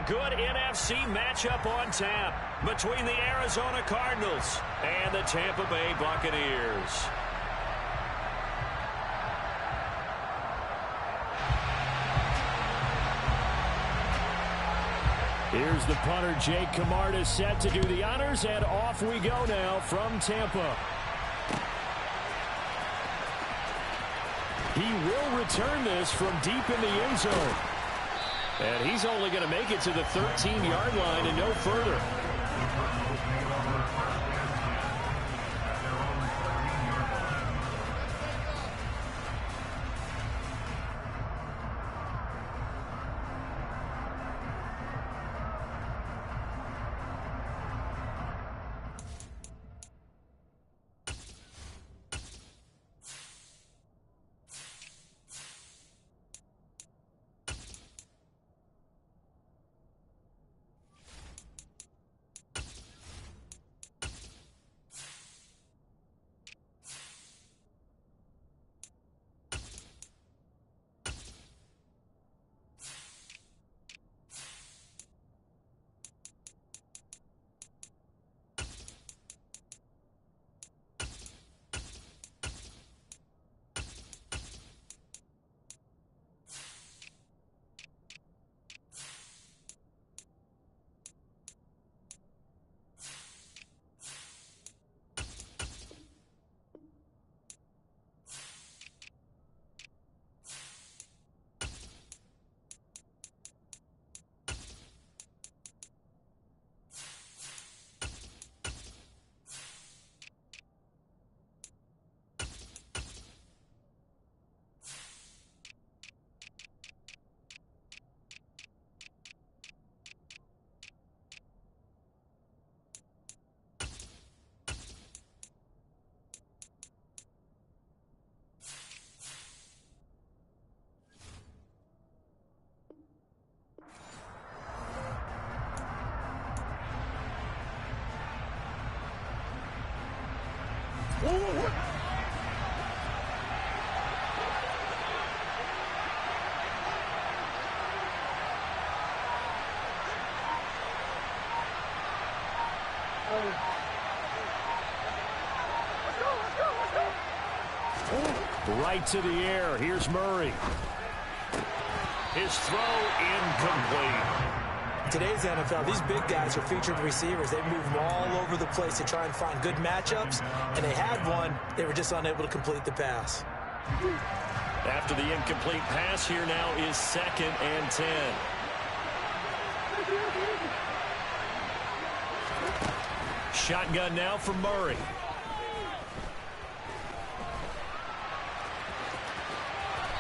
good NFC matchup on tap between the Arizona Cardinals and the Tampa Bay Buccaneers. Here's the punter, Jake Camarda, set to do the honors, and off we go now from Tampa. He will return this from deep in the end zone. And he's only going to make it to the 13-yard line and no further. Right to the air. Here's Murray. His throw incomplete. Today's NFL, these big guys are featured receivers. They move all over the place to try and find good matchups, and they had one. They were just unable to complete the pass. After the incomplete pass, here now is 2nd and 10. Shotgun now for Murray.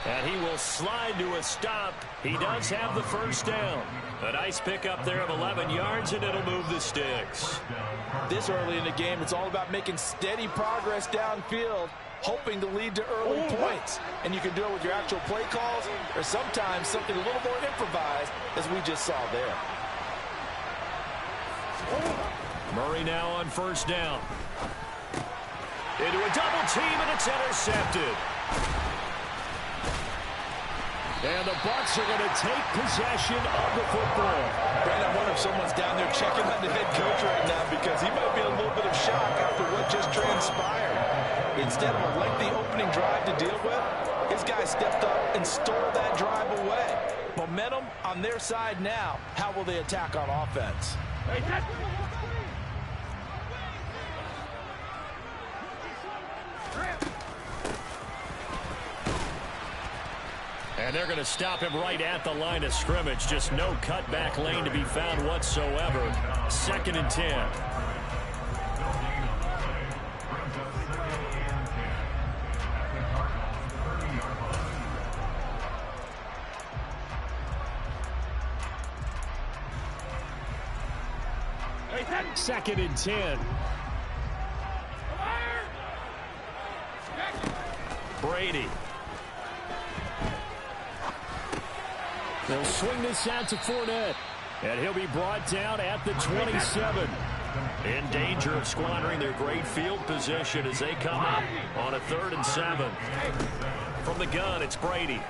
And he will slide to a stop. He does have the first down. A nice pickup there of 11 yards, and it'll move the sticks. This early in the game, it's all about making steady progress downfield, hoping to lead to early points. And you can do it with your actual play calls or sometimes something a little more improvised, as we just saw there. Murray now on first down. Into a double team, and it's intercepted. And the Bucs are going to take possession of the football. Brandon, I wonder if someone's down there checking on the head coach right now, because he might be in a little bit of shock after what just transpired. Instead of a lengthy opening drive to deal with, his guy stepped up and stole that drive away. Momentum on their side now. How will they attack on offense? And they're going to stop him right at the line of scrimmage. Just no cutback lane to be found whatsoever. 2nd and 10. Second and 10. Brady. They'll swing this out to Fournette. And he'll be brought down at the 27. In danger of squandering their great field position as they come up on a 3rd and 7. From the gun, it's Brady.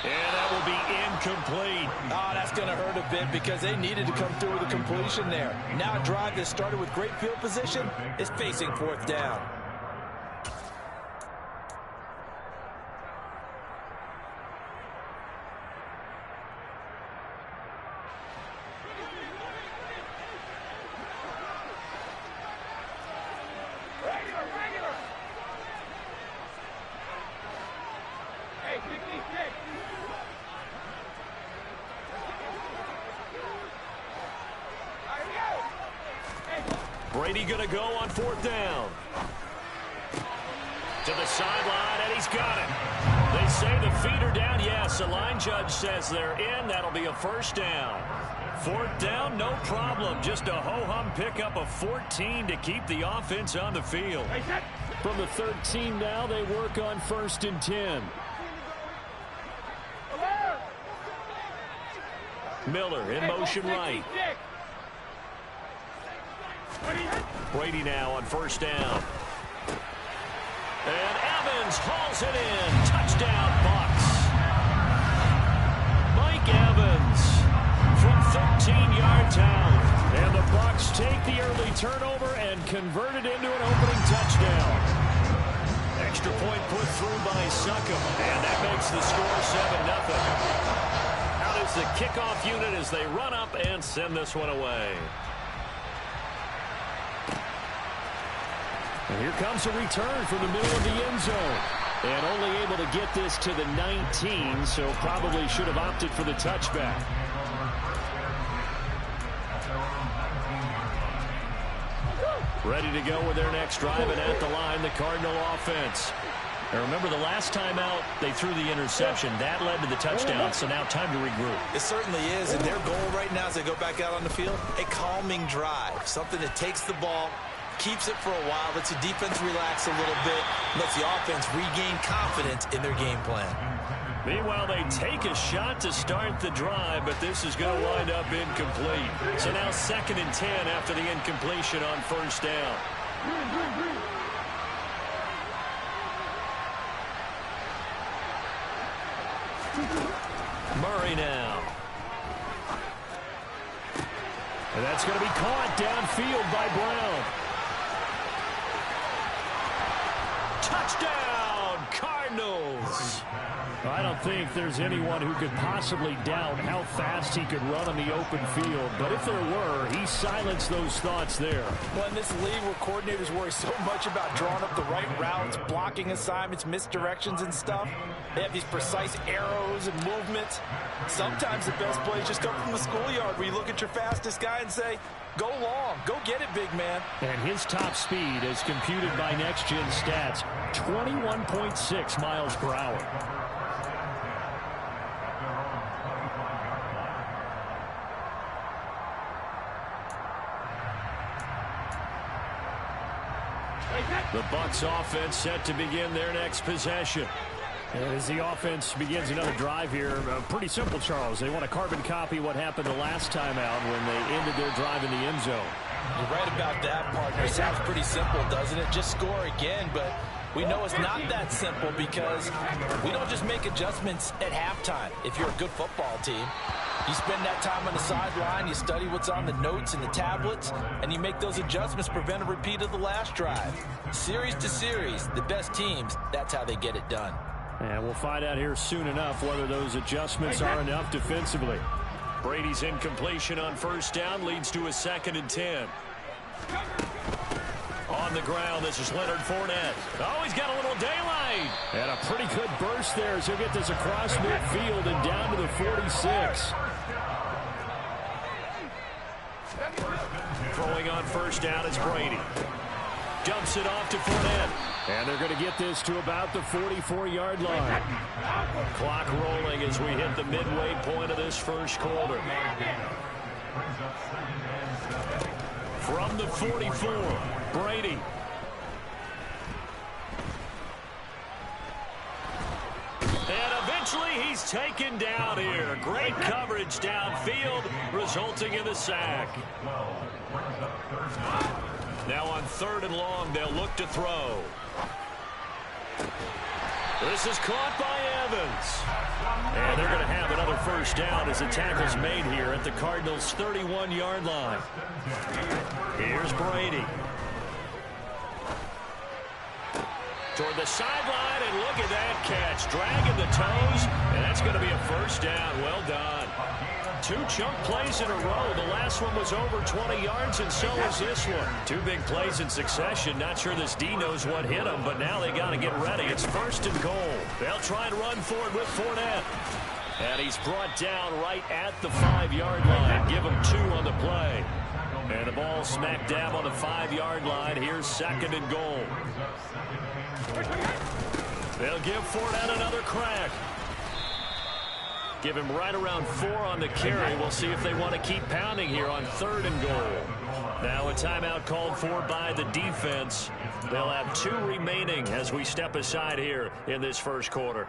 And that will be complete. Oh, that's going to hurt a bit because they needed to come through with a completion there. Now a drive that started with great field position is facing fourth down. Brady going to go on fourth down. To the sideline, and he's got it. They say the feet are down. Yes, the line judge says they're in. That'll be a first down. Fourth down, no problem. Just a ho-hum pickup of 14 to keep the offense on the field. From the 13 now, they work on 1st and 10. Miller in motion right. Brady now on 1st down. And Evans hauls it in. Touchdown, Bucs. Mike Evans from 13-yard out. And the Bucs take the early turnover and convert it into an opening touchdown. Extra point put through by Succop. And that makes the score 7-0. Out is the kickoff unit as they run up and send this one away. And here comes a return from the middle of the end zone. And only able to get this to the 19, so probably should have opted for the touchback. Ready to go with their next drive, and at the line, the Cardinal offense. And remember, the last time out, they threw the interception. That led to the touchdown, so now time to regroup. It certainly is, and their goal right now as they go back out on the field, a calming drive, something that takes the ball, keeps it for a while, lets the defense relax a little bit, lets the offense regain confidence in their game plan. Meanwhile, they take a shot to start the drive, but this is going to wind up incomplete. So now 2nd and 10 after the incompletion on 1st down. Murray now. And that's going to be caught downfield by Brown. Touchdown, Cardinals. I don't think there's anyone who could possibly doubt how fast he could run on the open field. But if there were, he silenced those thoughts there. Well, in this league where coordinators worry so much about drawing up the right routes, blocking assignments, misdirections and stuff, they have these precise arrows and movements. Sometimes the best plays just come from the schoolyard where you look at your fastest guy and say, go long, go get it, big man. And his top speed, as computed by Next Gen Stats, 21.6 miles per hour. The Bucs offense set to begin their next possession. As the offense begins another drive here, pretty simple, Charles. They want to carbon copy what happened the last time out when they ended their drive in the end zone. You're right about that, partner. It sounds pretty simple, doesn't it? Just score again, but we know it's not that simple because we don't just make adjustments at halftime if you're a good football team. You spend that time on the sideline, you study what's on the notes and the tablets, and you make those adjustments, prevent a repeat of the last drive. Series to series, the best teams, that's how they get it done. And we'll find out here soon enough whether those adjustments are enough defensively. Brady's incompletion on 1st down leads to a 2nd and 10. On the ground, this is Leonard Fournette. Oh, he's got a little daylight. And a pretty good burst there as he'll get this across midfield and down to the 46. Throwing on 1st down, it's Brady. Dumps it off to Fournette. And they're going to get this to about the 44-yard line. Clock rolling as we hit the midway point of this first quarter. From the 44, Brady. And eventually he's taken down here. Great coverage downfield, resulting in the sack. Now on 3rd and long, they'll look to throw. This is caught by Evans. And they're going to have another first down as the tackle's made here at the Cardinals' 31-yard line. Here's Brady. Toward the sideline, and look at that catch. Dragging the toes, and that's going to be a first down. Well done. 2 chunk plays in a row. The last one was over 20 yards, and so was this one. 2 big plays in succession. Not sure this D knows what hit him, but now they got to get ready. It's first and goal. They'll try and run for it with Fournette. And he's brought down right at the 5-yard line. Give him 2 on the play. And the ball smack dab on the 5-yard line. Here's second and goal. They'll give Fournette another crack. Give him right around 4 on the carry. We'll see if they want to keep pounding here on 3rd and goal. Now a timeout called for by the defense. They'll have 2 remaining as we step aside here in this first quarter.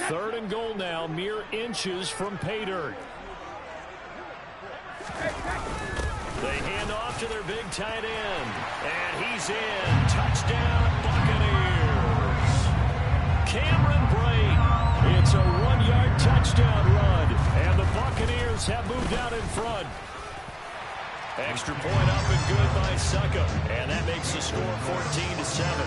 Third and goal now, mere inches from pay dirt. They hand off to their big tight end. And he's in. Touchdown, Buccaneers. Cameron Brate. It's a 1-yard touchdown run. And the Buccaneers have moved out in front. Extra point up and good by Suckup. And that makes the score 14-7.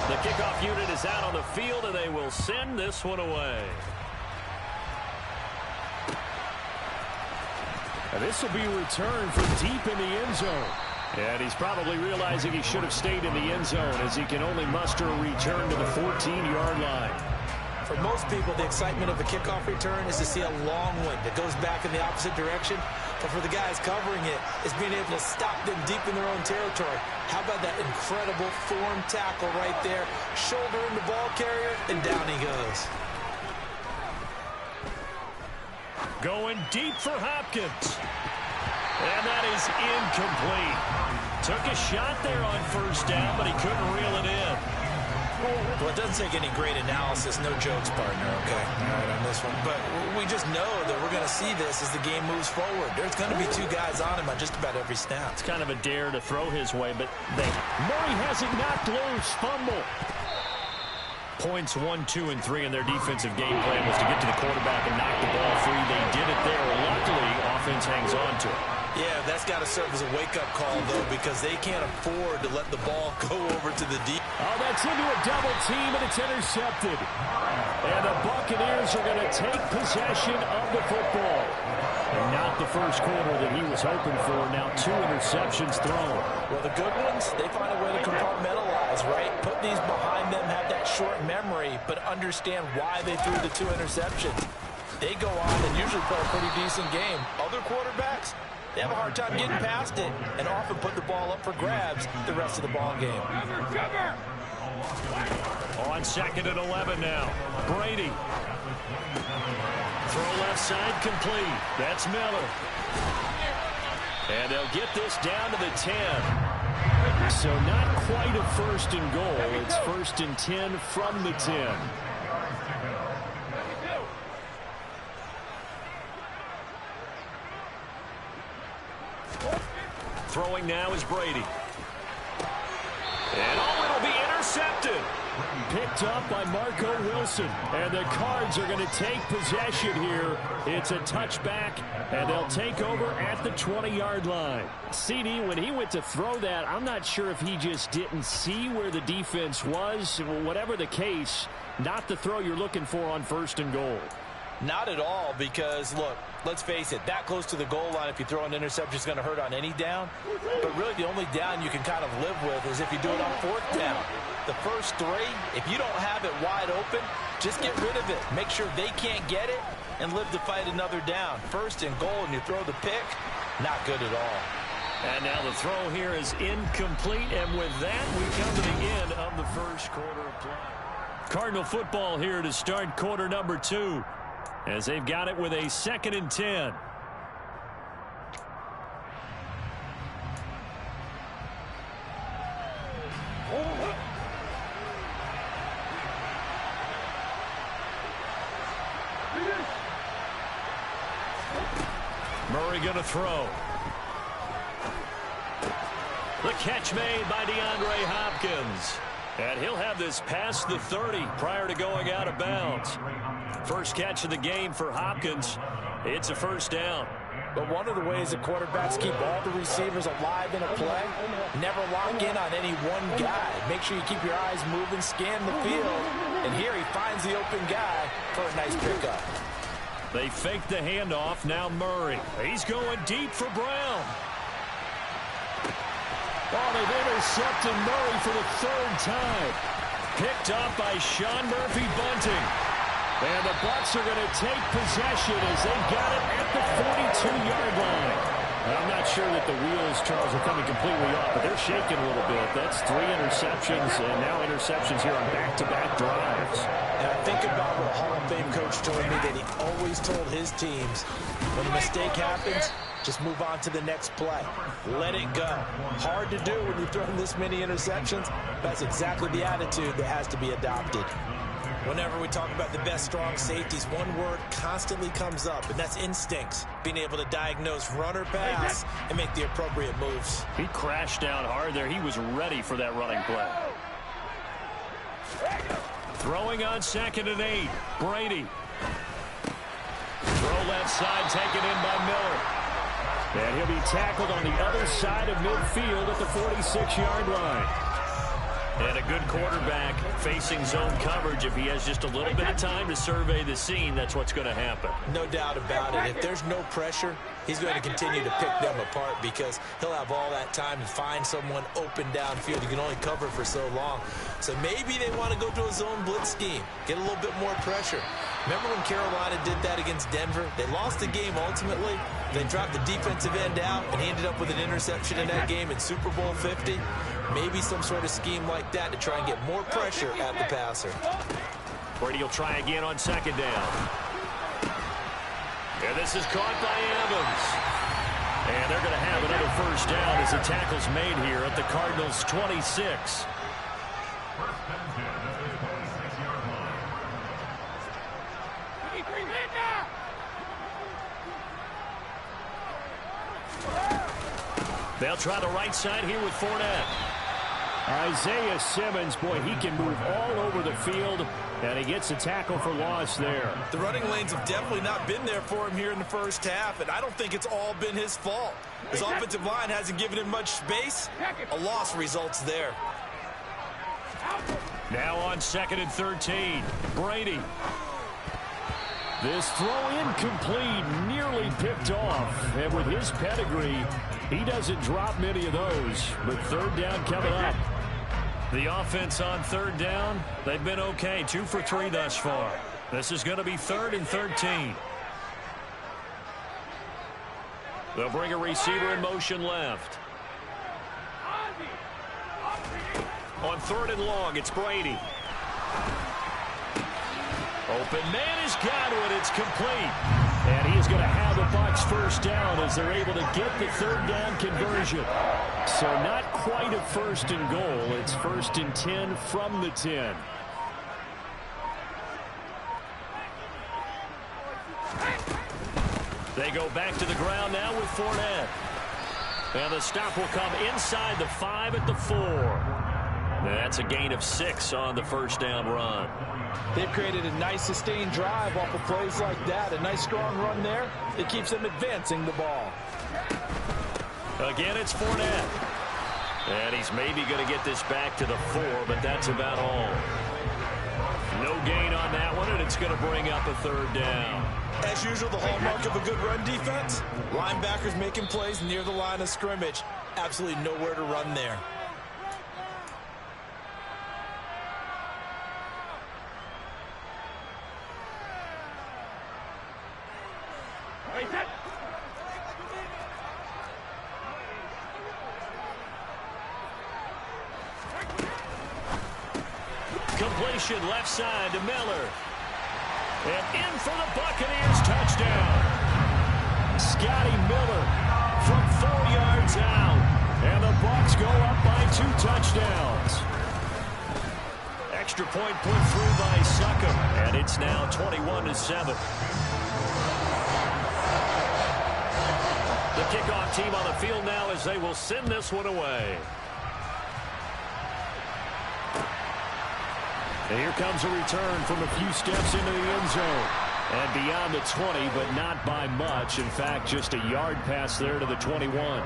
The kickoff unit is out on the field, and they will send this one away. And this will be returned from deep in the end zone. And he's probably realizing he should have stayed in the end zone as he can only muster a return to the 14-yard line. For most people, the excitement of a kickoff return is to see a long one that goes back in the opposite direction. But for the guys covering it, it's being able to stop them deep in their own territory. How about that incredible form tackle right there? Shoulder in the ball carrier, and down he goes. Going deep for Hopkins. And that is incomplete. Took a shot there on first down, but he couldn't reel it in. Well, it doesn't take any great analysis. No jokes, partner, okay? All right, on this one. But we just know that we're going to see this as the game moves forward. There's going to be 2 guys on him on just about every snap. It's kind of a dare to throw his way, but Murray has it knocked loose. Fumble. Points 1, 2, and 3 in their defensive game plan was to get to the quarterback and knock the ball free. They did it there. Luckily, offense hangs on to it. Yeah, that's got to serve as a wake-up call, though, because they can't afford to let the ball go over to the deep. Oh, that's into a double team, and it's intercepted. And the Buccaneers are going to take possession of the football. And not the first quarter that he was hoping for. Now 2 interceptions thrown. Well, the good ones, they find a way to compartmentalize, right? Put these behind them, have that short memory, but understand why they threw the 2 interceptions. They go on and usually play a pretty decent game. Other quarterbacks, they have a hard time getting past it and often put the ball up for grabs the rest of the ball game. On 2nd and 11 now. Brady. Throw left side complete. That's Miller. And they'll get this down to the 10. So not quite a first and goal. It's 1st and 10 from the 10. Throwing now is Brady. And it'll be intercepted. Picked up by Marco Wilson. And the Cards are going to take possession here. It's a touchback, and they'll take over at the 20-yard line. CD, when he went to throw that, I'm not sure if he just didn't see where the defense was. Whatever the case, not the throw you're looking for on 1st and goal. Not at all, because, look, let's face it, that close to the goal line, if you throw an interception, is going to hurt on any down. But really, the only down you can kind of live with is if you do it on 4th down. The first 3, if you don't have it wide open, just get rid of it. Make sure they can't get it and live to fight another down. 1st and goal, and you throw the pick, not good at all. And now the throw here is incomplete, and with that, we come to the end of the first quarter of play. Cardinal football here to start quarter number 2. As they've got it with a 2nd and 10. Murray going to throw. The catch made by DeAndre Hopkins. And he'll have this past the 30 prior to going out of bounds. First catch of the game for Hopkins. It's a first down. But one of the ways that quarterbacks keep all the receivers alive in a play, never lock in on any one guy. Make sure you keep your eyes moving, scan the field. And here he finds the open guy for a nice pickup. They fake the handoff. Now Murray. He's going deep for Brown. Oh, they've intercepted Murray for the third time. Picked up by Sean Murphy-Bunting. And the Bucs are going to take possession as they got it at the 42-yard line. I'm not sure that the wheels, Charles, are coming completely off, but they're shaking a little bit. That's 3 interceptions, and now interceptions here on back-to-back drives. And I think about what a Hall of Fame coach told me that he always told his teams, when a mistake happens, just move on to the next play. Let it go. Hard to do when you've thrown this many interceptions. That's exactly the attitude that has to be adopted. Whenever we talk about the best strong safeties, one word constantly comes up, and that's instincts. Being able to diagnose run or pass and make the appropriate moves. He crashed down hard there. He was ready for that running play. Throwing on 2nd and 8. Brady. Throw left side, taken in by Miller. And he'll be tackled on the other side of midfield at the 46-yard line. And a good quarterback facing zone coverage. If he has just a little bit of time to survey the scene, that's what's going to happen. No doubt about it. If there's no pressure, he's going to continue to pick them apart because he'll have all that time to find someone open downfield. You can only cover for so long. So maybe they want to go to a zone blitz scheme, get a little bit more pressure. Remember when Carolina did that against Denver? They lost the game ultimately. They dropped the defensive end out, and he ended up with an interception in that game in Super Bowl 50. Maybe some sort of scheme like that to try and get more pressure at the passer. Brady will try again on 2nd down. And this is caught by Evans. And they're going to have another first down as the tackle's made here at the Cardinals' 26. They'll try the right side here with Fournette. Isaiah Simmons, boy, he can move all over the field, and he gets a tackle for loss there. The running lanes have definitely not been there for him here in the first half, and I don't think it's all been his fault. His offensive line hasn't given him much space. A loss results there. Now on 2nd and 13, Brady. This throw incomplete, nearly picked off. And with his pedigree, he doesn't drop many of those. But third down coming up. The offense on third down, they've been okay. 2 for 3 thus far. This is going to be 3rd and 13. They'll bring a receiver in motion left. On 3rd and long, it's Brady. Open man has got it. It's complete. And he is going to have the Bucs first down as they're able to get the third down conversion. So not quite a 1st and goal. It's 1st and 10 from the 10. They go back to the ground now with Fournette. And the stop will come inside the 5 at the 4. That's a gain of 6 on the first down run. They've created a nice sustained drive off of plays like that. A nice strong run there. It keeps them advancing the ball. Again, it's Fournette. And he's maybe going to get this back to the 4, but that's about all. No gain on that one, and it's going to bring up a third down. As usual, the hallmark of a good run defense, linebackers making plays near the line of scrimmage. Absolutely nowhere to run there. Completion left side to Miller. And in for the Buccaneers touchdown. Scotty Miller from 4 yards out. And the Bucs go up by 2 touchdowns. Extra point put through by Succop. And it's now 21-7. The kickoff team on the field now as they will send this one away. And here comes a return from a few steps into the end zone. And beyond the 20, but not by much. In fact, just a yard pass there to the 21.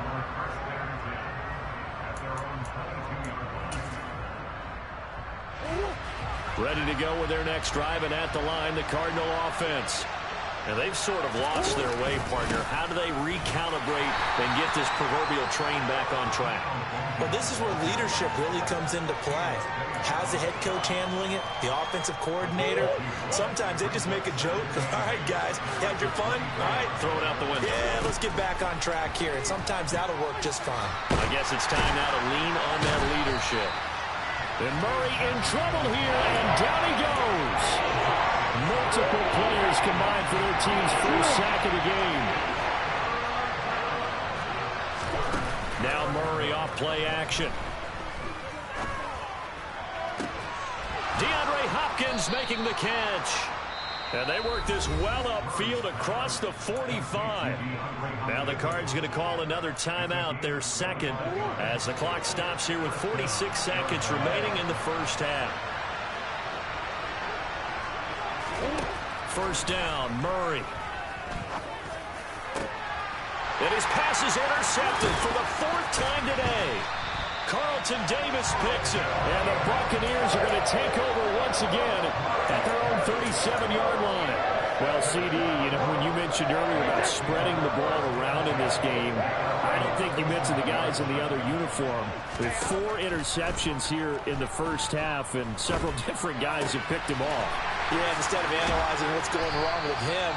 Ready to go with their next drive, and at the line, the Cardinal offense. And they've sort of lost their way, partner. How do they recalibrate and get this proverbial train back on track? Well, this is where leadership really comes into play. How's the head coach handling it? The offensive coordinator? Sometimes they just make a joke. All right, guys, you had your fun? All right. Throw it out the window. Yeah, let's get back on track here. And sometimes that'll work just fine. I guess it's time now to lean on that leadership. And Murray in trouble here, and down he goes. Multiple players combined for their team's first sack of the game. Now Murray off play action. DeAndre Hopkins making the catch. And they work this well upfield across the 45. Now the Cards going to call another timeout, their second, as the clock stops here with 46 seconds remaining in the first half. First down, Murray. And his pass is intercepted for the fourth time today. Carlton Davis picks it. And the Buccaneers are going to take over once again at their own 37-yard line. Well, CD, when you mentioned earlier about spreading the ball around in this game, I don't think you mentioned the guys in the other uniform. With 4 interceptions here in the first half, and several different guys have picked him off. Yeah, instead of analyzing what's going wrong with him,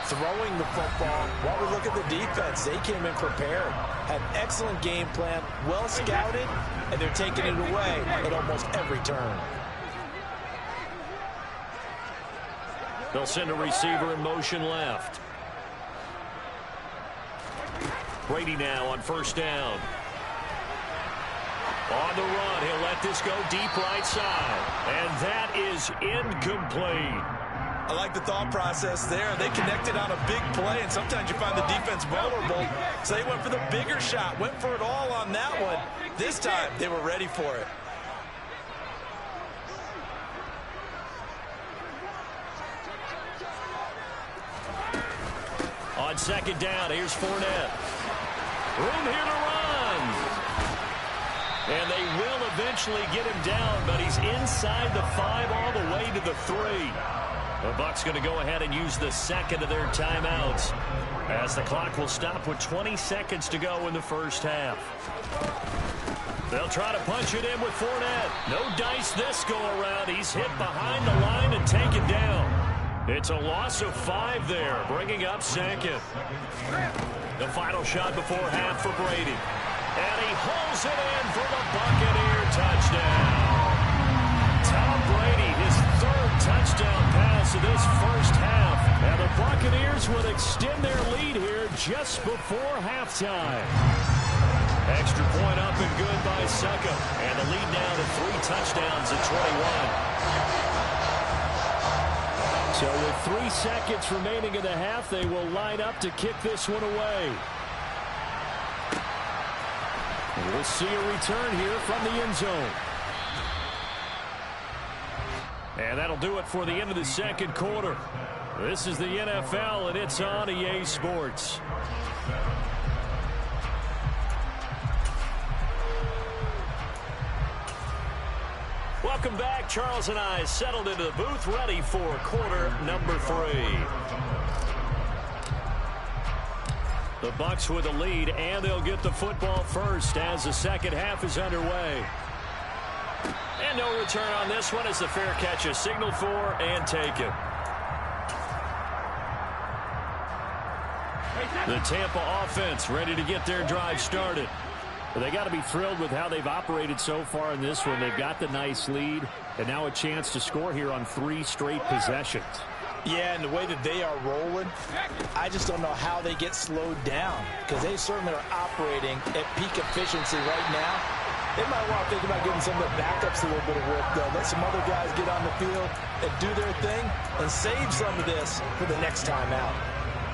throwing the football, while we look at the defense, they came in prepared, had excellent game plan, well scouted, and they're taking it away at almost every turn. They'll send a receiver in motion left. Brady now on first down. On the run, he'll let this go deep right side. And that is incomplete. I like the thought process there. They connected on a big play, and sometimes you find the defense vulnerable. So they went for the bigger shot, went for it all on that one. This time, they were ready for it. On second down, here's Fournette. Room here to run. And they will eventually get him down, but he's inside the 5 all the way to the 3. The Bucs going to go ahead and use the second of their timeouts, as the clock will stop with 20 seconds to go in the first half. They'll try to punch it in with Fournette. No dice this go around. He's hit behind the line and taken down. It's a loss of 5 there, bringing up second. The final shot before half for Brady. And he holds it in for the Buccaneer touchdown. Tom Brady, his 3rd touchdown pass of this first half. And the Buccaneers will extend their lead here just before halftime. Extra point up and good by Suckup. And the lead now to 3 touchdowns at 21. So with 3 seconds remaining in the half, they will line up to kick this one away. We'll see a return here from the end zone. And that'll do it for the end of the second quarter. This is the NFL, and it's on EA Sports. Welcome back. Charles and I settled into the booth, ready for quarter number 3. The Bucs with a lead, and they'll get the football first as the second half is underway. And no return on this one as the fair catch is signaled for and taken. The Tampa offense ready to get their drive started. Well, they got to be thrilled with how they've operated so far in this one. They've got the nice lead, and now a chance to score here on 3 straight possessions. Yeah, and the way that they are rolling, I just don't know how they get slowed down, because they certainly are operating at peak efficiency right now. They might want to think about giving some of the backups a little bit of work, though. Let some other guys get on the field and do their thing and save some of this for the next time out.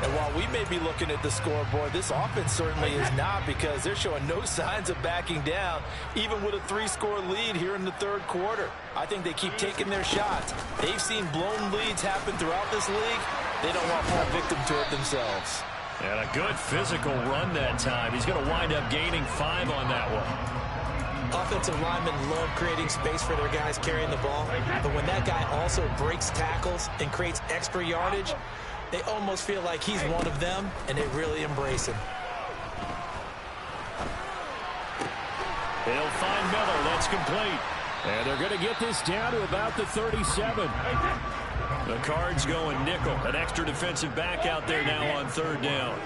And while we may be looking at the scoreboard, this offense certainly is not, because they're showing no signs of backing down, even with a 3-score lead here in the third quarter. I think they keep taking their shots. They've seen blown leads happen throughout this league. They don't want to fall victim to it themselves. And a good physical run that time. He's going to wind up gaining 5 on that one. Offensive linemen love creating space for their guys carrying the ball, but when that guy also breaks tackles and creates extra yardage, they almost feel like he's one of them, and they really embrace him. He'll find Miller. That's complete. And they're going to get this down to about the 37. The Cards going nickel. An extra defensive back out there now on third down.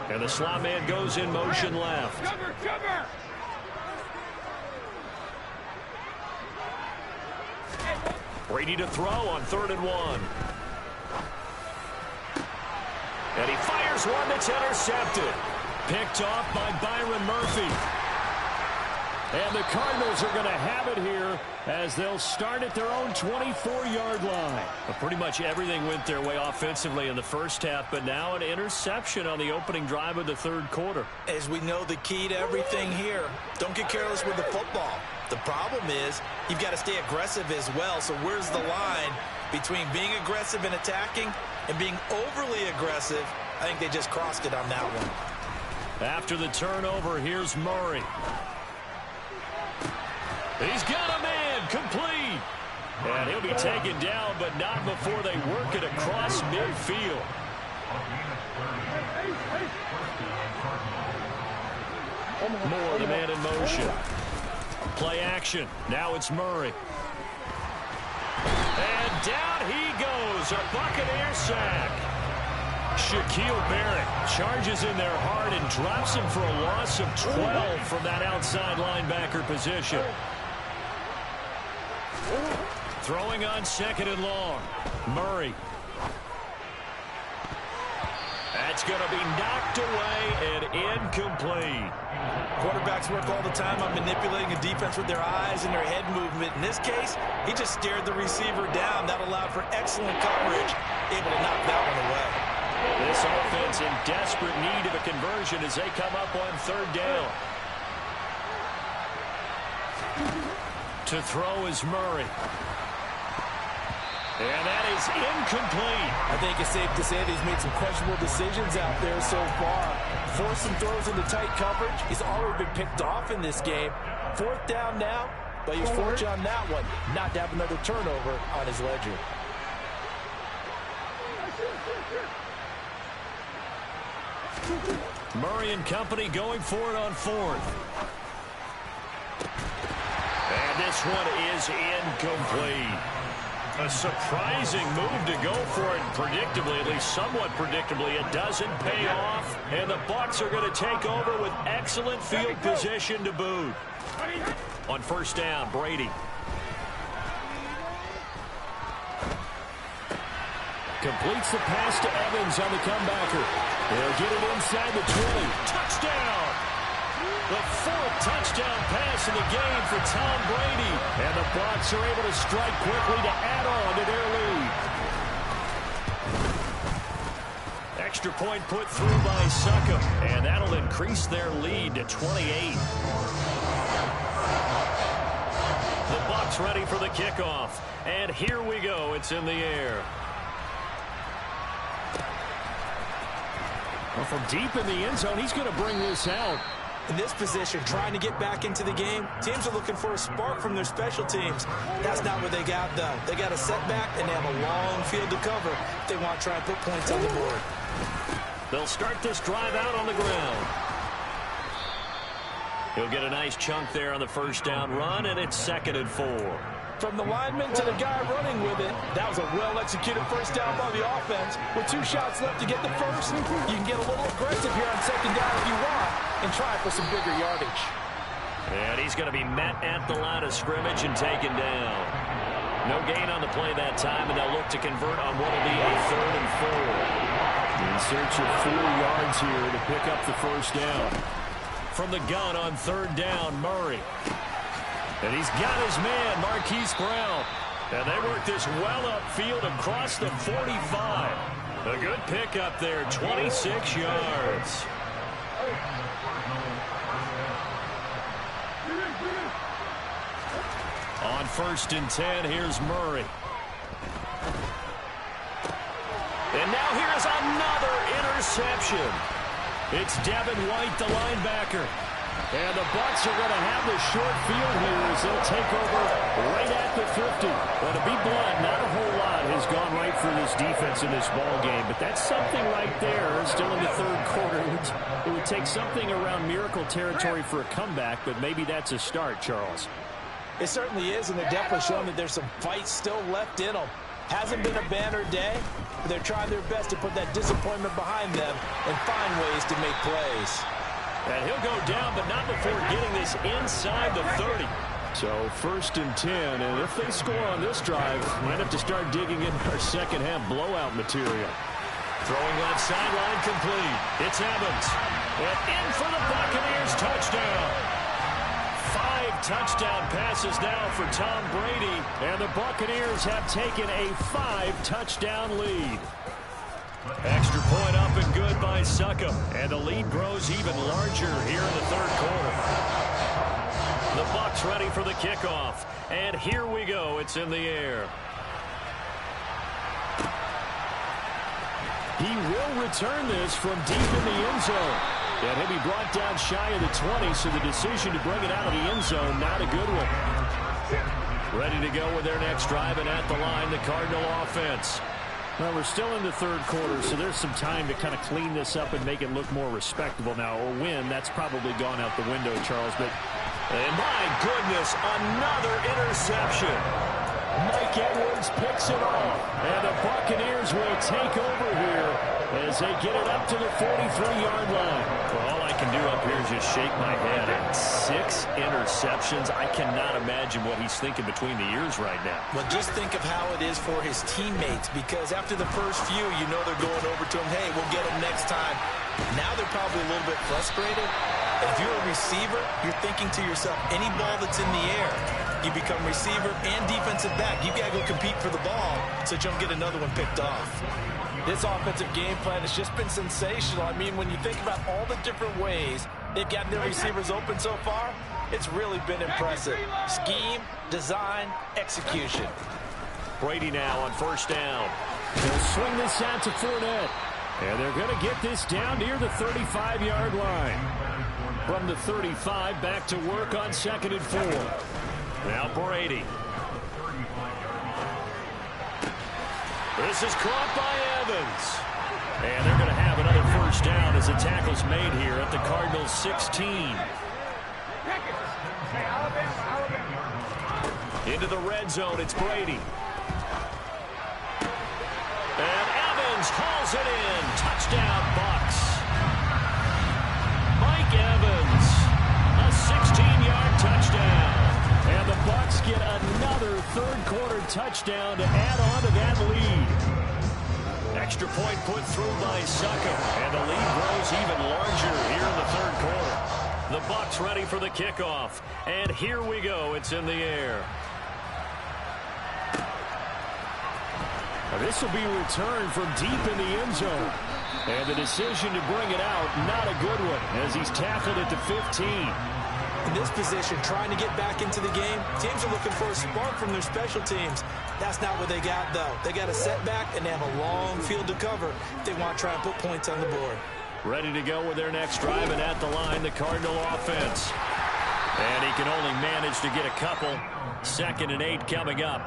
And the slot man goes in motion left. Cover, cover! Brady to throw on 3rd and 1. And he fires one that's intercepted. Picked off by Byron Murphy. And the Cardinals are going to have it here as they'll start at their own 24-yard line. Well, pretty much everything went their way offensively in the first half, but now an interception on the opening drive of the third quarter. As we know, the key to everything here, don't get careless with the football. The problem is you've got to stay aggressive as well. So where's the line between being aggressive and attacking and being overly aggressive? I think they just crossed it on that one. After the turnover, here's Murray. He's got a man complete. And he'll be taken down, but not before they work it across midfield. Moore, the man in motion. Play action. Now it's Murray. And down he goes. A Buccaneer sack. Shaquille Barrett charges in there hard and drops him for a loss of 12 from that outside linebacker position. Throwing on 2nd and long. Murray. That's going to be knocked away and incomplete. Quarterbacks work all the time on manipulating a defense with their eyes and their head movement. In this case, he just stared the receiver down. That allowed for excellent coverage, able to knock that one away. This offense in desperate need of a conversion as they come up on 3rd down. To throw is Murray. And that is incomplete. I think it's safe to say that he's made some questionable decisions out there so far. Forced some throws into tight coverage. He's already been picked off in this game. 4th down now, but he's fortunate on that one not to have another turnover on his ledger. Murray and company going for it on 4th. And this one is incomplete. A surprising move to go for it, predictably, at least somewhat predictably. It doesn't pay off, and the Bucs are going to take over with excellent field position to boot. On 1st down, Brady. Completes the pass to Evans on the comebacker. They'll get it inside the 20. Touchdown! The 4th touchdown pass in the game for Tom Brady. And the Bucs are able to strike quickly to add on to their lead. Extra point put through by Succop. And that'll increase their lead to 28. The Bucs ready for the kickoff. And here we go. It's in the air. Well, from deep in the end zone, he's going to bring this out. In this position, trying to get back into the game, teams are looking for a spark from their special teams. That's not what they got, though. They got a setback, and they have a long field to cover if they want to try and put points on the board. They'll start this drive out on the ground. He'll get a nice chunk there on the 1st down run, and it's 2nd and 4. From the lineman to the guy running with it, that was a well-executed 1st down by the offense. With 2 shots left to get the 1st, you can get a little aggressive here on 2nd down if you want and try for some bigger yardage. And he's going to be met at the line of scrimmage and taken down. No gain on the play that time, and they'll look to convert on what will be a 3rd and 4. In search of 4 yards here to pick up the 1st down. From the gun on 3rd down, Murray. And he's got his man, Marquise Brown. And they work this well upfield across the 45. A good pickup there, 26 yards. On 1st and 10, here's Murray. And now here's another interception. It's Devin White, the linebacker. And the Bucs are going to have the short field here as they'll take over right at the 50. Well, to be blunt, not a whole lot has gone right for this defense in this ball game, but that's something right there. Still in the 3rd quarter. It would take something around miracle territory for a comeback, but maybe that's a start, Charles. It certainly is, and they're definitely showing that there's some fight still left in them. Hasn't been a banner day, but they're trying their best to put that disappointment behind them and find ways to make plays. And he'll go down, but not before getting this inside the 30. So 1st and 10, and if they score on this drive, might have to start digging in our second half blowout material. Throwing left sideline complete. It's Evans. And in for the Buccaneers, touchdown. 5 touchdown passes now for Tom Brady, and the Buccaneers have taken a 5-touchdown lead. Extra point up and good by Succop, and the lead grows even larger here in the 3rd quarter. The Bucs ready for the kickoff, and here we go. It's in the air. He will return this from deep in the end zone. And he'll be brought down shy of the 20, so the decision to bring it out of the end zone, not a good one. Ready to go with their next drive, and at the line, the Cardinal offense. Well, we're still in the 3rd quarter, so there's some time to kind of clean this up and make it look more respectable now. Or win, that's probably gone out the window, Charles. But, and my goodness, another interception. Mike Edwards picks it off, and the Buccaneers will take over here as they get it up to the 43-yard line. Well, all I can do up here is just shake my head. At 6 interceptions, I cannot imagine what he's thinking between the ears right now. Well, just think of how it is for his teammates, because after the first few, you know they're going over to him, hey, we'll get him next time. Now they're probably a little bit frustrated. And if you're a receiver, you're thinking to yourself, any ball that's in the air, you become receiver and defensive back. You got to go compete for the ball so you don't get another one picked off. This offensive game plan has just been sensational. I mean, when you think about all the different ways they've gotten their receivers open so far, it's really been impressive. Scheme, design, execution. Brady now on 1st down. They'll swing this out to Fournette. And they're going to get this down near the 35-yard line. From the 35, back to work on 2nd and 4. Now Brady. This is caught by Evans. And they're going to have another 1st down as the tackle's made here at the Cardinals' 16. Into the red zone, it's Brady. And Evans hauls it in. Touchdown, Bucs. Mike Evans, a 16-yard touchdown. And the Bucs get another 3rd quarter touchdown to add on to that lead. Extra point put through by Succop, and the lead grows even larger here in the 3rd quarter. The Bucs ready for the kickoff, and here we go. It's in the air. This will be returned from deep in the end zone. And the decision to bring it out, not a good one, as he's tackled at the 15. In this position, trying to get back into the game, teams are looking for a spark from their special teams. That's not what they got, though. They got a setback, and they have a long field to cover if they want to try and put points on the board. Ready to go with their next drive, and at the line, the Cardinal offense. And he can only manage to get a couple. 2nd and 8 coming up.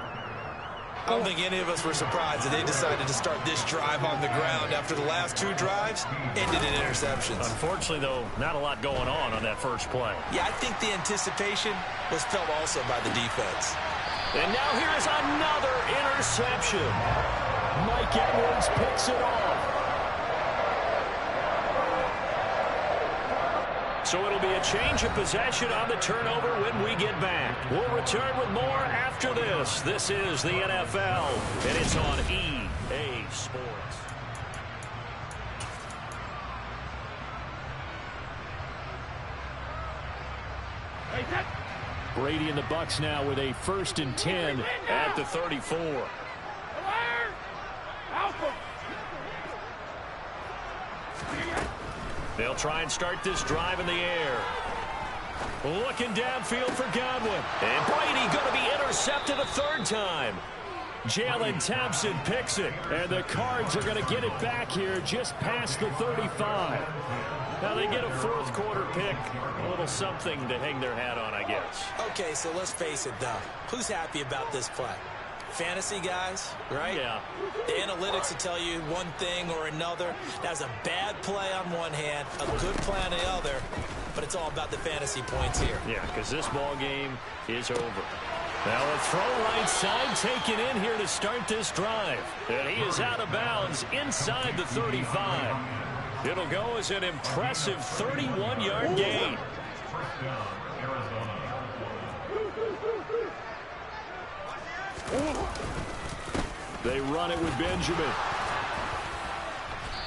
I don't think any of us were surprised that they decided to start this drive on the ground after the last 2 drives ended in interceptions. Unfortunately, though, not a lot going on that first play. Yeah, I think the anticipation was felt also by the defense. And now here is another interception. Mike Edwards picks it off. So it'll be a change of possession on the turnover when we get back. We'll return with more after this. This is the NFL, and it's on EA Sports. Brady and the Bucs now with a 1st and 10 at the 34. They'll try and start this drive in the air. Looking downfield for Godwin. And Brady going to be intercepted a third time. Jalen Thompson picks it. And the Cards are going to get it back here just past the 35. Now they get a fourth quarter pick. A little something to hang their hat on, I guess. Okay, so let's face it, though. Who's happy about this play? Fantasy guys, right? Yeah. The analytics will tell you one thing or another. That's a bad play on one hand, a good play on the other, but it's all about the fantasy points here. Yeah, because this ball game is over. Now a throw right side taken in here to start this drive. And he is out of bounds inside the 35. It'll go as an impressive 31-yard gain. They run it with Benjamin.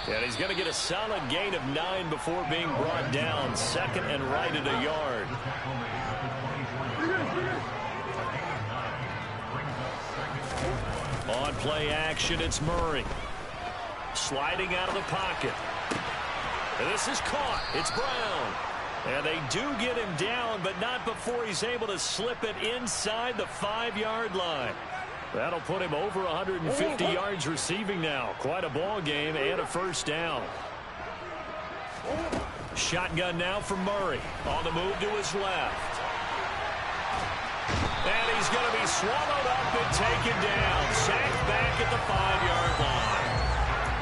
And he's going to get a solid gain of 9 before being brought down. Second and right at a yard. On play action, it's Murray. Sliding out of the pocket. And this is caught. It's Brown. And they do get him down, but not before he's able to slip it inside the 5-yard line. That'll put him over 150 yards receiving now. Quite a ball game and a first down. Shotgun now for Murray. On the move to his left. And he's going to be swallowed up and taken down. Sacked back at the 5-yard line.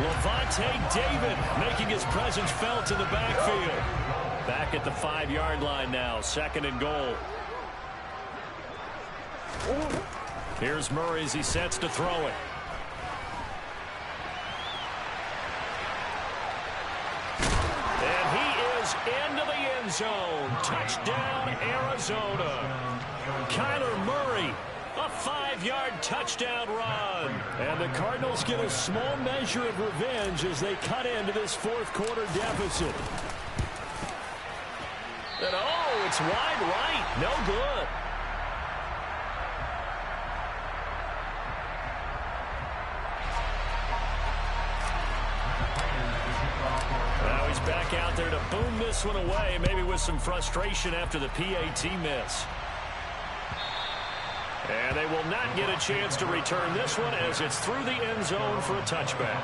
Levante David making his presence felt in the backfield. Back at the 5-yard line now. Second and goal. Here's Murray as he sets to throw it. And he is into the end zone. Touchdown, Arizona. Kyler Murray, a 5-yard touchdown run. And the Cardinals get a small measure of revenge as they cut into this fourth quarter deficit. And oh, it's wide right. No good. Now he's back out there to boom this one away, maybe with some frustration after the PAT miss. And they will not get a chance to return this one as it's through the end zone for a touchback.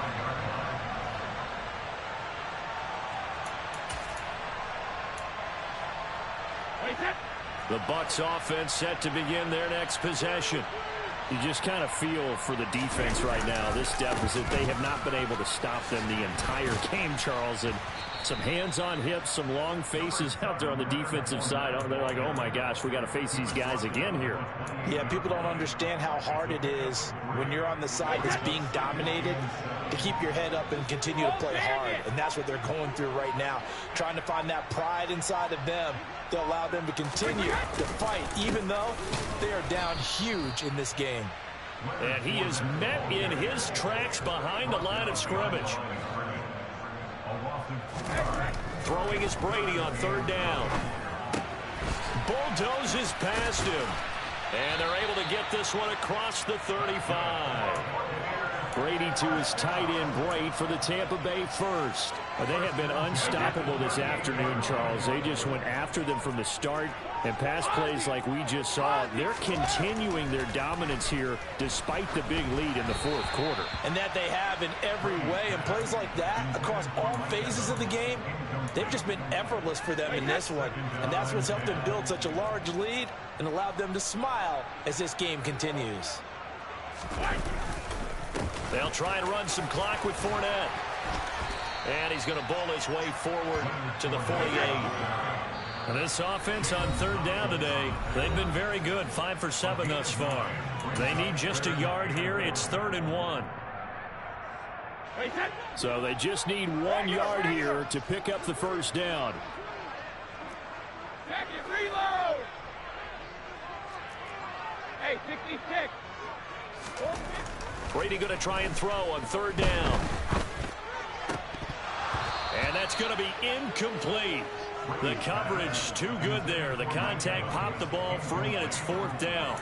The Bucs offense set to begin their next possession. You just kind of feel for the defense right now, this deficit. They have not been able to stop them the entire game, Charles. And some hands on hips, some long faces out there on the defensive side. They're like, oh, my gosh, we got to face these guys again here. Yeah, people don't understand how hard it is when you're on the side that's being dominated to keep your head up and continue to play hard. And that's what they're going through right now, trying to find that pride inside of them to allow them to continue to fight, even though they are down huge in this game. And he is met in his tracks behind the line of scrimmage. Throwing is Brady on third down. Bulldozes past him. And they're able to get this one across the 35. Brady to his tight end, Braid, for the Tampa Bay first. They have been unstoppable this afternoon, Charles. They just went after them from the start, and pass plays like we just saw. They're continuing their dominance here despite the big lead in the fourth quarter. And that they have in every way. And plays like that across all phases of the game, they've just been effortless for them in this one. And that's what's helped them build such a large lead and allowed them to smile as this game continues. They'll try and run some clock with Fournette. And he's going to bowl his way forward to the 48. And this offense on third down today, they've been very good. 5 for 7 thus far. They need just a yard here. It's 3rd and 1. So they just need 1 yard here to pick up the first down. Reload! Hey, 66. Brady going to try and throw on third down. And that's going to be incomplete. The coverage too good there. The contact popped the ball free, and it's 4th down.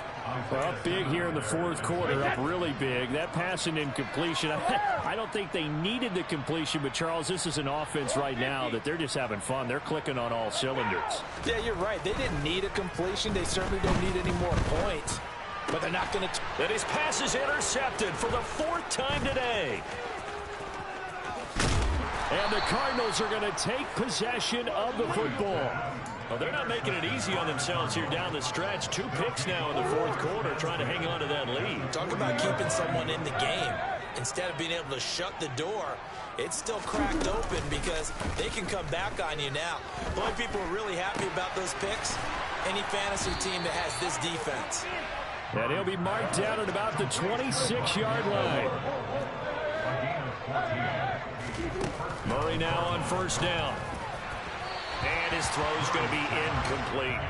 Well, up big here in the 4th quarter, up really big. That pass and incompletion, I don't think they needed the completion, but, Charles, this is an offense right now that they're just having fun. They're clicking on all cylinders. Yeah, you're right. They didn't need a completion. They certainly don't need any more points, but they're not going to. And his pass is intercepted for the 4th time today. And the Cardinals are going to take possession of the football. Well, they're not making it easy on themselves here down the stretch. 2 picks now in the 4th quarter, trying to hang on to that lead. Talk about keeping someone in the game. Instead of being able to shut the door, it's still cracked open because they can come back on you now. The only people who are really happy about those picks, any fantasy team that has this defense. And he'll be marked down at about the 26-yard line. Murray now on 1st down. And his throw's going to be incomplete.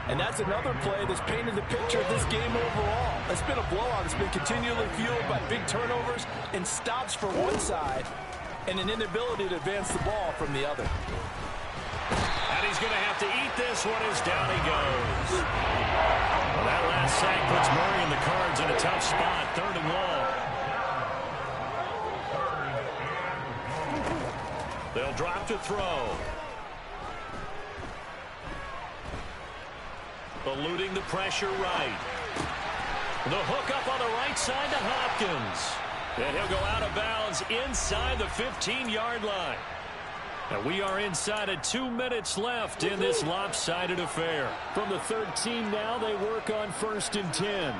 And that's another play that's painted the picture of this game overall. It's been a blowout. It's been continually fueled by big turnovers and stops for one side and an inability to advance the ball from the other. And he's going to have to eat this one as down he goes. Well, that last sack puts Murray and the Cards in a tough spot. 3rd and long. They'll drop to throw. Eluding the pressure right. The hook up on the right side to Hopkins. And he'll go out of bounds inside the 15-yard line. And we are inside of 2 minutes left in this lopsided affair. From the 13 now, they work on 1st and 10.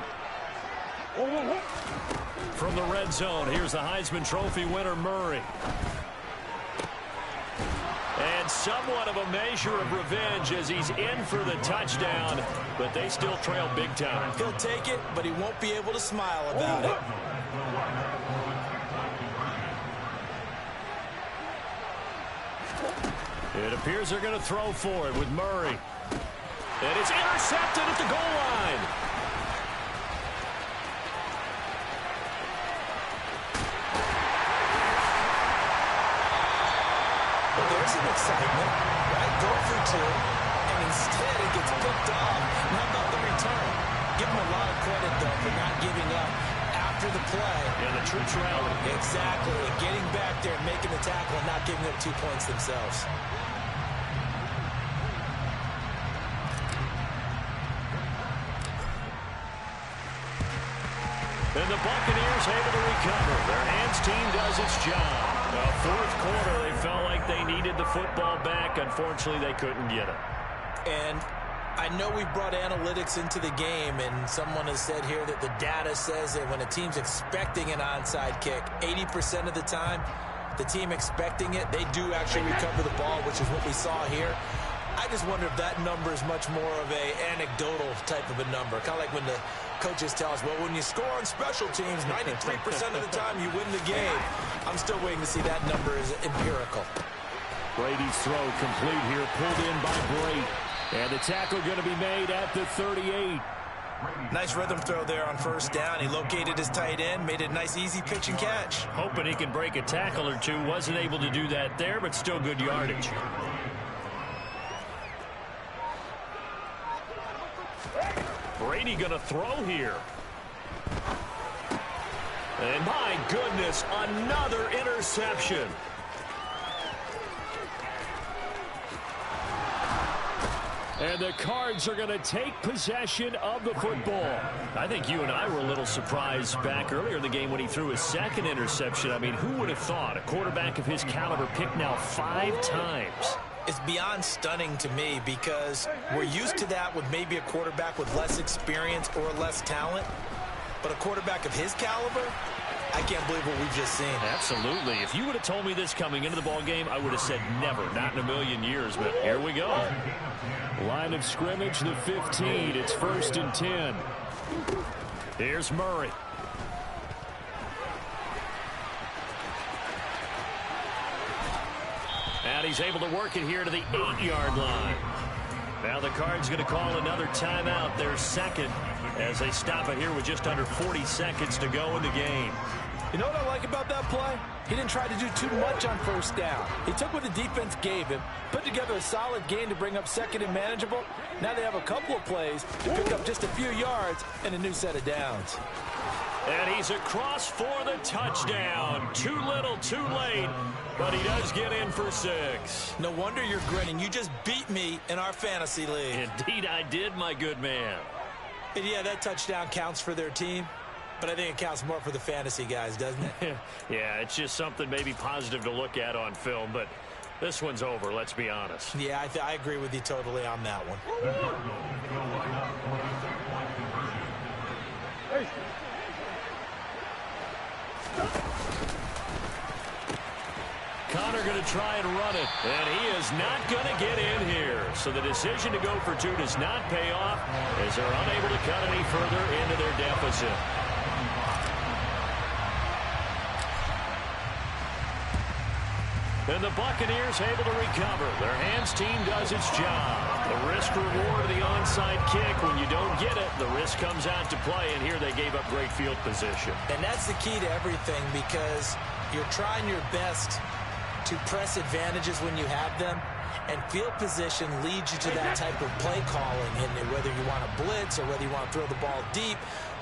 From the red zone, here's the Heisman Trophy winner, Murray. And somewhat of a measure of revenge as he's in for the touchdown, but they still trail big time. He'll take it, but he won't be able to smile about it. It appears they're going to throw for it with Murray. And it's intercepted at the goal line. There's some excitement, right? Go for 2, and instead it gets picked off. How about the return? Give him a lot of credit, though, for not giving up after the play. Yeah, the true rally. Exactly. Getting back there and making the tackle and not giving up 2 points themselves. And the Buccaneers able to recover. Their hands team does its job. 4th quarter, they felt like they needed the football back. Unfortunately, they couldn't get it. And I know we brought analytics into the game, and someone has said here that the data says that when a team's expecting an onside kick, 80% of the time, the team expecting it, they do actually recover the ball, which is what we saw here. I just wonder if that number is much more of a anecdotal type of a number. Kind of like when the coaches tell us, well, when you score on special teams, 93% of the time you win the game. I'm still waiting to see that number is empirical. Brady's throw complete here, pulled in by Brady. And the tackle going to be made at the 38. Nice rhythm throw there on 1st down. He located his tight end, made a nice easy pitch and catch. Hoping he can break a tackle or two. Wasn't able to do that there, but still good yardage. Brady going to throw here. And my goodness, another interception. And the Cards are going to take possession of the football. I think you and I were a little surprised back earlier in the game when he threw his 2nd interception. I mean, who would have thought a quarterback of his caliber picked now 5 times? It's beyond stunning to me because we're used to that with maybe a quarterback with less experience or less talent. But a quarterback of his caliber, I can't believe what we've just seen. Absolutely. If you would have told me this coming into the ball game, I would have said never, not in a million years. But here we go. Line of scrimmage, the 15. It's 1st and 10. Here's Murray. And he's able to work it here to the 8-yard line. Now the Cards going to call another timeout, their 2nd, as they stop it here with just under 40 seconds to go in the game. You know what I like about that play? He didn't try to do too much on first down. He took what the defense gave him, put together a solid gain to bring up second and manageable. Now they have a couple of plays to pick up just a few yards and a new set of downs. And he's across for the touchdown. Too little, too late, but he does get in for 6. No wonder you're grinning. You just beat me in our fantasy league. Indeed I did, my good man. And yeah, that touchdown counts for their team, but I think it counts more for the fantasy guys, doesn't it? Yeah, it's just something maybe positive to look at on film, but this one's over, let's be honest. Yeah, I agree with you totally on that one. Connor going to try and run it, and he is not going to get in here. So the decision to go for 2 does not pay off as they're unable to cut any further into their deficit. And the Buccaneers able to recover. Their hands team does its job. The risk reward of the onside kick. When you don't get it, the risk comes out to play, and here they gave up great field position. And that's the key to everything, because you're trying your best to press advantages when you have them, and field position leads you to that type of play calling. And whether you want to blitz or whether you want to throw the ball deep,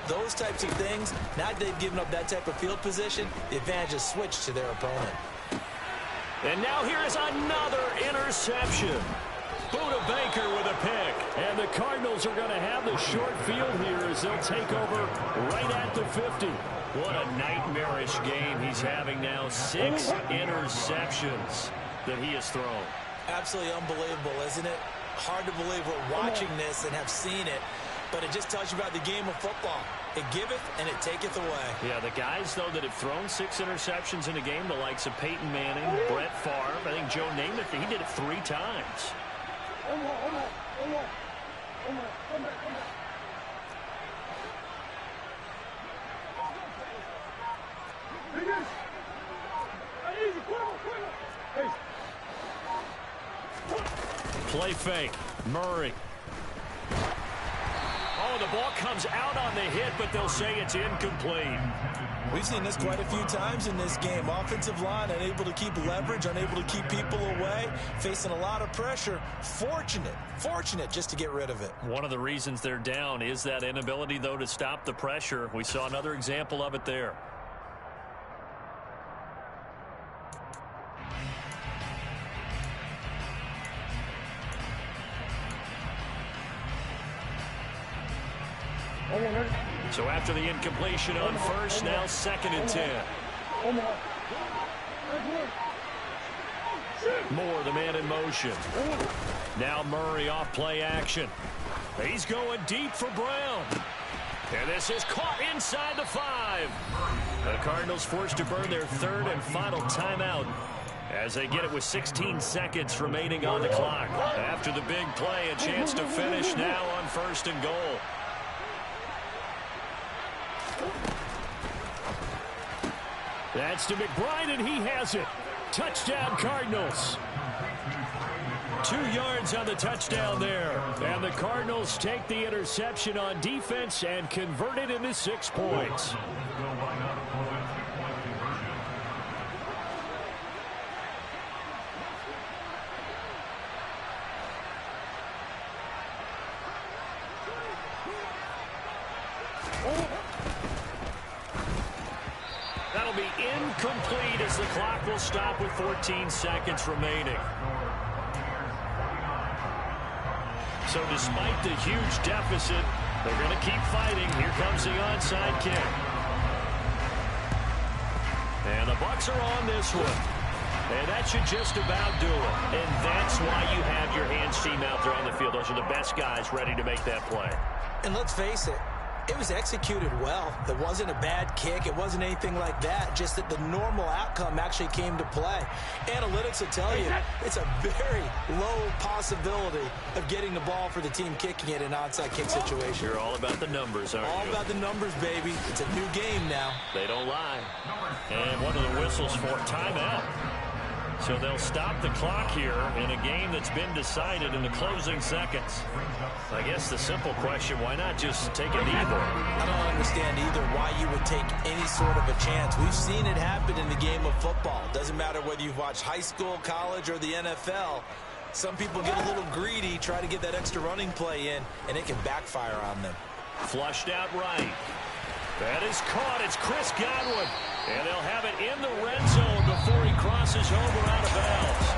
those types of things, now that they've given up that type of field position, the advantage is switched to their opponent. And now here is another interception. Buda Baker with a pick. And the Cardinals are going to have the short field here as they'll take over right at the 50. What a nightmarish game he's having now. 6 interceptions that he has thrown. Absolutely unbelievable, isn't it? Hard to believe we're watching this and have seen it, but it just tells you about the game of football. It giveth and it taketh away. Yeah, the guys, though, that have thrown 6 interceptions in a game, the likes of Peyton Manning, Brett Favre, I think Joe Namath, he did it 3 times. Play fake. Murray. Oh, the ball comes out on the hit, but they'll say it's incomplete. We've seen this quite a few times in this game. Offensive line unable to keep leverage, unable to keep people away, facing a lot of pressure. Fortunate just to get rid of it. One of the reasons they're down is that inability, though, to stop the pressure. We saw another example of it there. So after the incompletion on first, now 2nd and 10. Moore, the man in motion. Now Murray off play action. He's going deep for Brown. And this is caught inside the 5. The Cardinals forced to burn their 3rd and final timeout as they get it with 16 seconds remaining on the clock. After the big play, a chance to finish now on 1st and goal. That's to McBride, and he has it. Touchdown, Cardinals. 2 yards on the touchdown there. And the Cardinals take the interception on defense and convert it into 6 points. That'll be incomplete as the clock will stop with 14 seconds remaining. So despite the huge deficit, they're going to keep fighting. Here comes the onside kick. And the Bucs are on this one. And that should just about do it. And that's why you have your hands team out there on the field. Those are the best guys ready to make that play. And let's face it, it was executed well. It wasn't a bad kick. It wasn't anything like that. Just that the normal outcome actually came to play. Analytics will tell you it's a very low possibility of getting the ball for the team kicking it in an onside kick situation. You're all about the numbers, aren't you? All about the numbers, baby. It's a new game now. They don't lie. And one of the whistles for timeout. So they'll stop the clock here in a game that's been decided in the closing seconds. I guess the simple question, why not just take a knee ball? I don't understand either why you would take any sort of a chance. We've seen it happen in the game of football. Doesn't matter whether you've watched high school, college, or the NFL. Some people get a little greedy, try to get that extra running play in, and it can backfire on them. Flushed out right. That is caught. It's Chris Godwin. And they'll have it in the red zone before he crosses over out of bounds.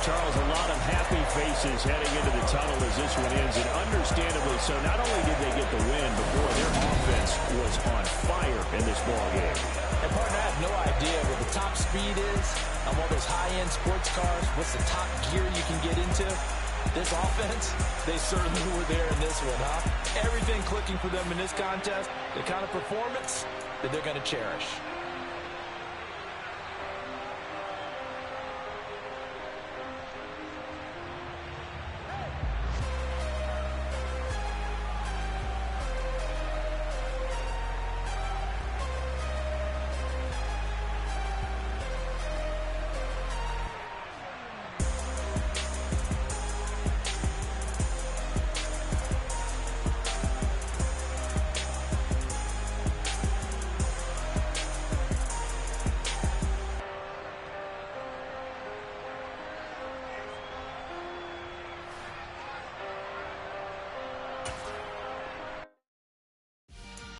Charles, a lot of happy faces heading into the tunnel as this one ends, and understandably so. Not only did they get the win, but boy, their offense was on fire in this ballgame. And partner, I have no idea what the top speed is on one of those high-end sports cars. What's the top gear you can get into? This offense, they certainly were there in this one, huh? Everything clicking for them in this contest, the kind of performance that they're going to cherish.